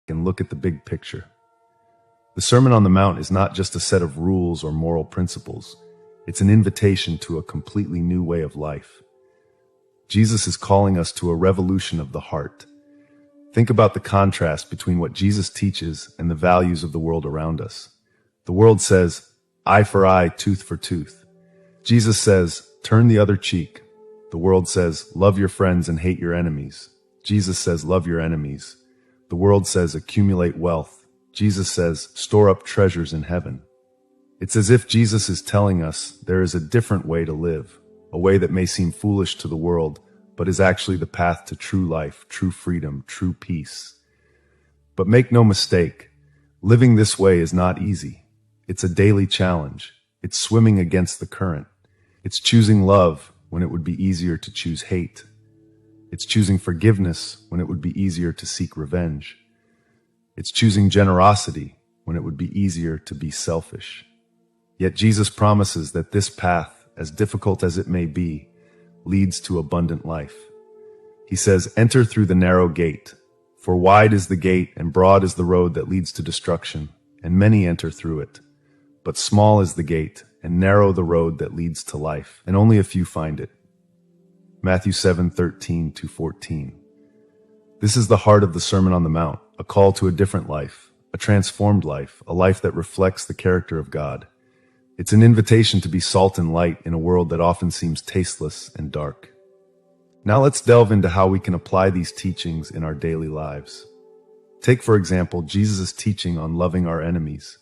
and look at the big picture. The Sermon on the Mount is not just a set of rules or moral principles. It's an invitation to a completely new way of life. Jesus is calling us to a revolution of the heart. Think about the contrast between what Jesus teaches and the values of the world around us. The world says, eye for eye, tooth for tooth. Jesus says, turn the other cheek. The world says, love your friends and hate your enemies. Jesus says, love your enemies. The world says, accumulate wealth. Jesus says, store up treasures in heaven. It's as if Jesus is telling us there is a different way to live, a way that may seem foolish to the world, but is actually the path to true life, true freedom, true peace. But make no mistake, living this way is not easy. It's a daily challenge. It's swimming against the current. It's choosing love when it would be easier to choose hate. It's choosing forgiveness when it would be easier to seek revenge. It's choosing generosity when it would be easier to be selfish. Yet Jesus promises that this path, as difficult as it may be, leads to abundant life. He says, enter through the narrow gate, for wide is the gate and broad is the road that leads to destruction, and many enter through it. But small is the gate and narrow the road that leads to life, and only a few find it. Matthew 7:13-14. This is the heart of the Sermon on the Mount, a call to a different life, a transformed life, a life that reflects the character of God. It's an invitation to be salt and light in a world that often seems tasteless and dark. Now let's delve into how we can apply these teachings in our daily lives. Take, for example, Jesus' teaching on loving our enemies.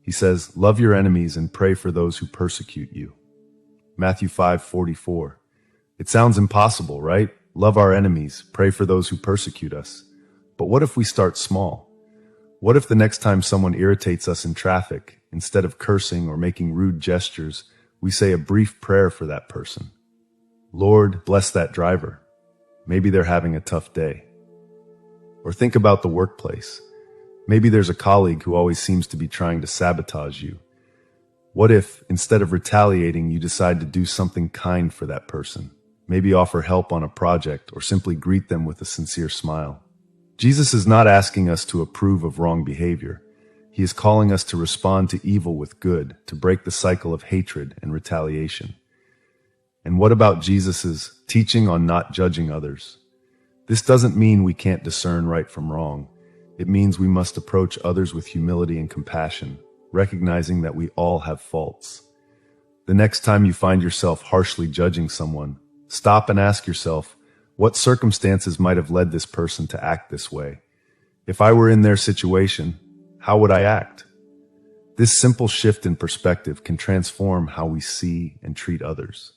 He says, love your enemies and pray for those who persecute you. Matthew 5:44. It sounds impossible, right? Love our enemies, pray for those who persecute us. But what if we start small? What if the next time someone irritates us in traffic, instead of cursing or making rude gestures, we say a brief prayer for that person? Lord, bless that driver. Maybe they're having a tough day. Or think about the workplace. Maybe there's a colleague who always seems to be trying to sabotage you. What if, instead of retaliating, you decide to do something kind for that person? Maybe offer help on a project or simply greet them with a sincere smile. Jesus is not asking us to approve of wrong behavior. He is calling us to respond to evil with good, to break the cycle of hatred and retaliation. And what about Jesus' teaching on not judging others? This doesn't mean we can't discern right from wrong. It means we must approach others with humility and compassion, recognizing that we all have faults. The next time you find yourself harshly judging someone, stop and ask yourself, what circumstances might have led this person to act this way? If I were in their situation, how would I act? This simple shift in perspective can transform how we see and treat others.